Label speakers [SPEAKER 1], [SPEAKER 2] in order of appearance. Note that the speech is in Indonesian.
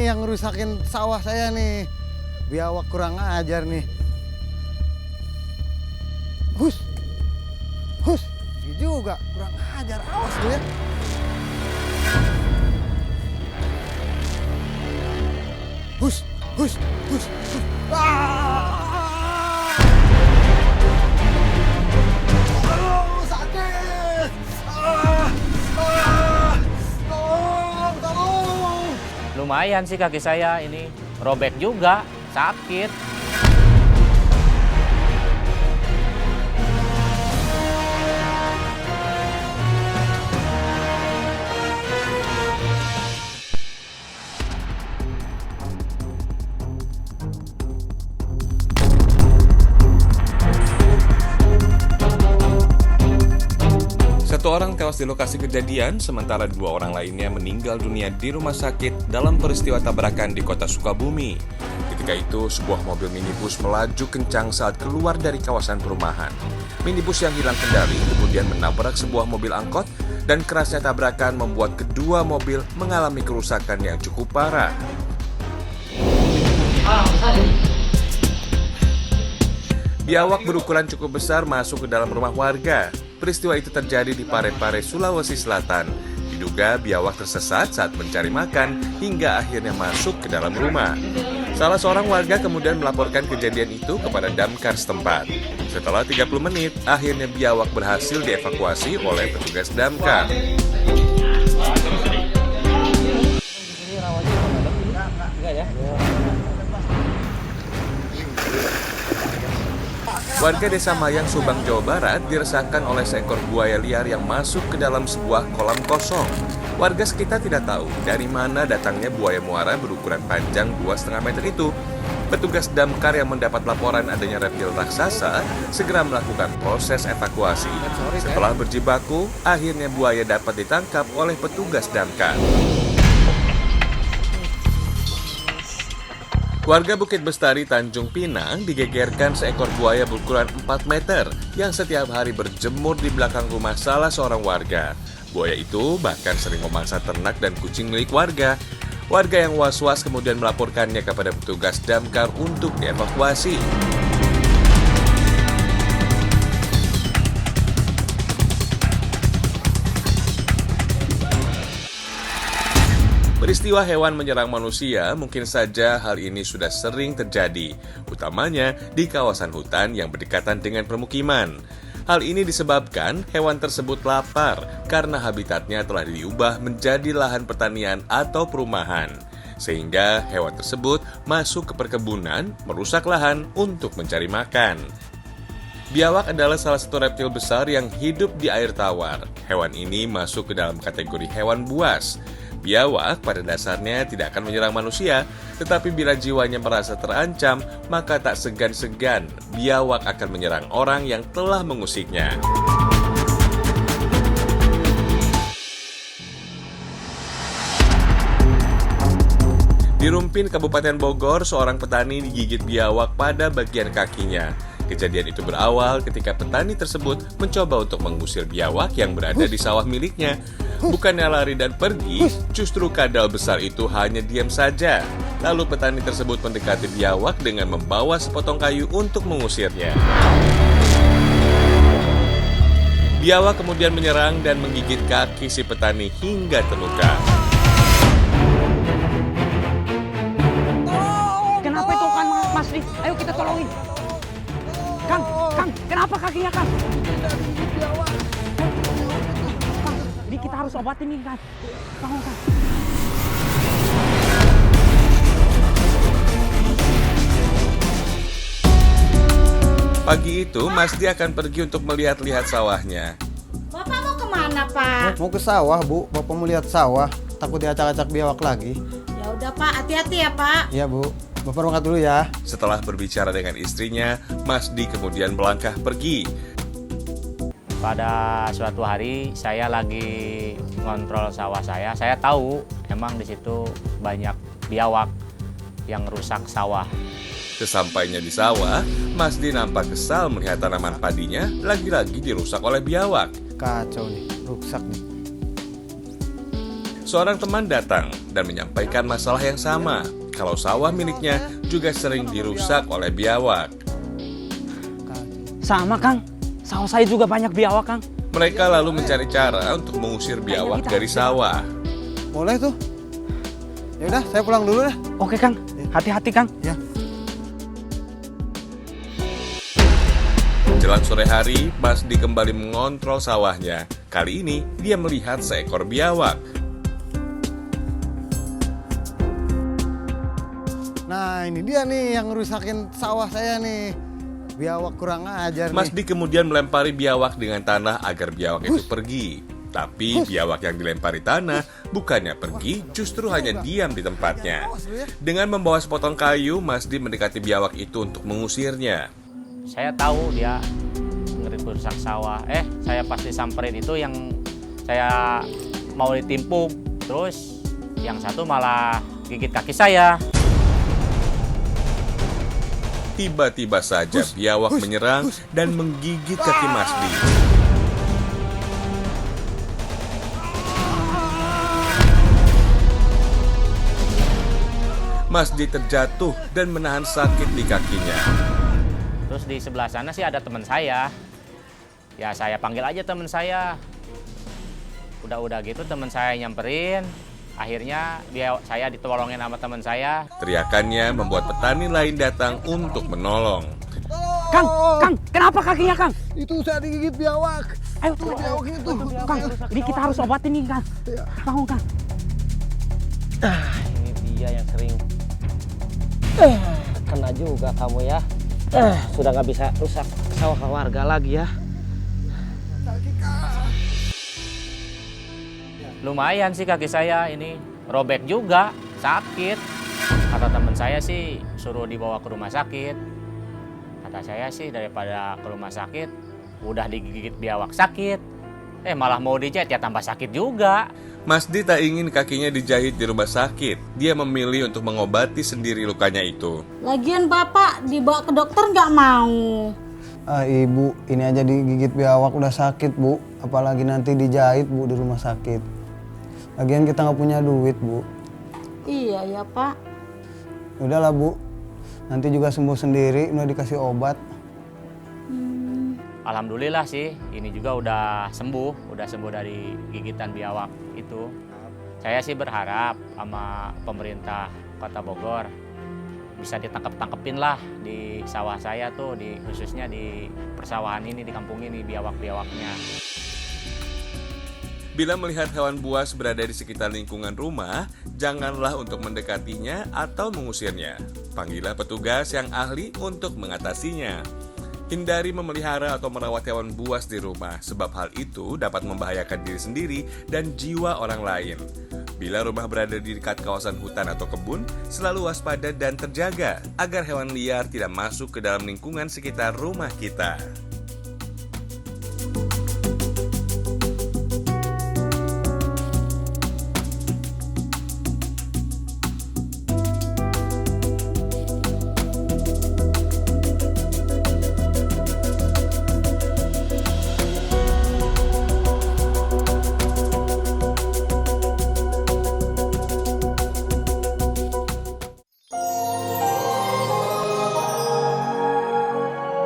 [SPEAKER 1] nih yang ngerusakin sawah saya nih. Biawak kurang ajar nih. Hus. Ini juga kurang ajar. Awas lu ya. Hus. Aduh, sakit. Tolong.
[SPEAKER 2] Lumayan sih kaki saya ini, robek juga, sakit.
[SPEAKER 3] Satu orang tewas di lokasi kejadian, sementara 2 orang lainnya meninggal dunia di rumah sakit dalam peristiwa tabrakan di kota Sukabumi. Ketika itu, sebuah mobil minibus melaju kencang saat keluar dari kawasan perumahan. Minibus yang hilang kendali kemudian menabrak sebuah mobil angkot dan kerasnya tabrakan membuat kedua mobil mengalami kerusakan yang cukup parah. Biawak berukuran cukup besar masuk ke dalam rumah warga. Peristiwa itu terjadi di Parepare, Sulawesi Selatan. Diduga biawak tersesat saat mencari makan hingga akhirnya masuk ke dalam rumah. Salah seorang warga kemudian melaporkan kejadian itu kepada damkar setempat. Setelah 30 menit, akhirnya biawak berhasil dievakuasi oleh petugas damkar. Warga Desa Mayang, Subang, Jawa Barat diresahkan oleh seekor buaya liar yang masuk ke dalam sebuah kolam kosong. Warga sekitar tidak tahu dari mana datangnya buaya muara berukuran panjang 2,5 meter itu. Petugas damkar yang mendapat laporan adanya reptil raksasa segera melakukan proses evakuasi. Setelah berjibaku, akhirnya buaya dapat ditangkap oleh petugas damkar. Warga Bukit Bestari, Tanjung Pinang digegerkan seekor buaya berukuran 4 meter yang setiap hari berjemur di belakang rumah salah seorang warga. Buaya itu bahkan sering memangsa ternak dan kucing milik warga. Warga yang was-was kemudian melaporkannya kepada petugas damkar untuk dievakuasi. Peristiwa hewan menyerang manusia mungkin saja hal ini sudah sering terjadi, utamanya di kawasan hutan yang berdekatan dengan permukiman. Hal ini disebabkan hewan tersebut lapar karena habitatnya telah diubah menjadi lahan pertanian atau perumahan. Sehingga hewan tersebut masuk ke perkebunan, merusak lahan untuk mencari makan. Biawak adalah salah satu reptil besar yang hidup di air tawar. Hewan ini masuk ke dalam kategori hewan buas. Biawak pada dasarnya tidak akan menyerang manusia, tetapi bila jiwanya merasa terancam, maka tak segan-segan biawak akan menyerang orang yang telah mengusiknya. Di Rumpin, Kabupaten Bogor, seorang petani digigit biawak pada bagian kakinya. Kejadian itu berawal ketika petani tersebut mencoba untuk mengusir biawak yang berada di sawah miliknya. Bukannya lari dan pergi, justru kadal besar itu hanya diam saja. Lalu petani tersebut mendekati biawak dengan membawa sepotong kayu untuk mengusirnya. Biawak kemudian menyerang dan menggigit kaki si petani hingga terluka.
[SPEAKER 4] Kenapa itu kan Mas Dik? Ayo kita tolongin. Kang, kenapa kakinya Kang? Jadi kita harus obatin nih Kang. Kang.
[SPEAKER 3] Pagi itu, Masdi akan pergi untuk melihat-lihat sawahnya.
[SPEAKER 5] Bapak mau kemana, Pak?
[SPEAKER 1] Mau ke sawah, Bu. Bapak mau lihat sawah. Takut diacak-acak biawak lagi.
[SPEAKER 5] Ya udah, Pak. Hati-hati ya, Pak.
[SPEAKER 1] Iya, Bu. Bapak berangkat dulu ya.
[SPEAKER 3] Setelah berbicara dengan istrinya, Masdi kemudian melangkah pergi.
[SPEAKER 2] Pada suatu hari saya lagi ngontrol sawah saya tahu emang di situ banyak biawak yang rusak sawah.
[SPEAKER 3] Sesampainya di sawah, Masdi nampak kesal melihat tanaman padinya lagi-lagi dirusak oleh biawak.
[SPEAKER 1] Kacau nih, rusak nih.
[SPEAKER 3] Seorang teman datang dan menyampaikan masalah yang sama. Kalau sawah miliknya juga sering dirusak oleh biawak.
[SPEAKER 4] Sama Kang, sawah saya juga banyak biawak Kang.
[SPEAKER 3] Mereka lalu mencari cara untuk mengusir biawak dari sawah.
[SPEAKER 1] Boleh tuh. Ya udah, saya pulang dulu dah.
[SPEAKER 4] Oke Kang, hati-hati Kang.
[SPEAKER 1] Ya.
[SPEAKER 3] Jelang sore hari, Masdi kembali mengontrol sawahnya. Kali ini, dia melihat seekor biawak.
[SPEAKER 1] Nah, ini dia nih yang ngerusakin sawah saya nih. Biawak kurang ajar nih.
[SPEAKER 3] Masdi kemudian melempari biawak dengan tanah agar biawak itu pergi. Tapi biawak yang dilempari tanah bukannya pergi, justru hanya diam di tempatnya. Dengan membawa sepotong kayu, Masdi mendekati biawak itu untuk mengusirnya.
[SPEAKER 2] Saya tahu dia ngerusak sawah. Saya pasti samperin itu yang saya mau ditimpuk. Terus yang satu malah gigit kaki saya.
[SPEAKER 3] Tiba-tiba saja biawak menyerang dan menggigit kaki Masdi. Masdi terjatuh dan menahan sakit di kakinya.
[SPEAKER 2] Terus di sebelah sana sih ada teman saya. Ya saya panggil aja teman saya. Udah gitu teman saya nyamperin. Akhirnya saya ditolongin sama teman saya.
[SPEAKER 3] Teriakannya membuat petani lain datang untuk menolong.
[SPEAKER 4] Kang, kenapa kakinya Kang?
[SPEAKER 1] Itu saya digigit biawak.
[SPEAKER 4] Ayo
[SPEAKER 1] Biawak itu.
[SPEAKER 4] Kang, ini kita harus obatin nih Kang. Bangun Kang.
[SPEAKER 6] Ini dia yang sering kena juga kamu ya. Sudah nggak bisa rusak sawah warga lagi ya.
[SPEAKER 2] Lumayan sih kaki saya ini robek juga, sakit. Kata teman saya sih suruh dibawa ke rumah sakit. Kata saya sih daripada ke rumah sakit udah digigit biawak sakit. Malah mau dijahit ya tambah sakit juga.
[SPEAKER 3] Masdi tak ingin kakinya dijahit di rumah sakit. Dia memilih untuk mengobati sendiri lukanya itu.
[SPEAKER 5] Lagian bapak dibawa ke dokter nggak mau.
[SPEAKER 1] Ibu, ini aja digigit biawak udah sakit, Bu. Apalagi nanti dijahit, Bu, di rumah sakit. Lagian kita nggak punya duit, Bu.
[SPEAKER 5] Iya ya Pak.
[SPEAKER 1] Udahlah, Bu. Nanti juga sembuh sendiri, udah dikasih obat.
[SPEAKER 2] Alhamdulillah sih, ini juga udah sembuh dari gigitan biawak itu. Saya sih berharap sama pemerintah Kota Bogor bisa ditangkep-tangkepin lah di sawah saya tuh, khususnya di persawahan ini, di kampung ini, biawak-biawaknya.
[SPEAKER 3] Bila melihat hewan buas berada di sekitar lingkungan rumah, janganlah untuk mendekatinya atau mengusirnya. Panggillah petugas yang ahli untuk mengatasinya. Hindari memelihara atau merawat hewan buas di rumah, sebab hal itu dapat membahayakan diri sendiri dan jiwa orang lain. Bila rumah berada di dekat kawasan hutan atau kebun, selalu waspada dan terjaga agar hewan liar tidak masuk ke dalam lingkungan sekitar rumah kita.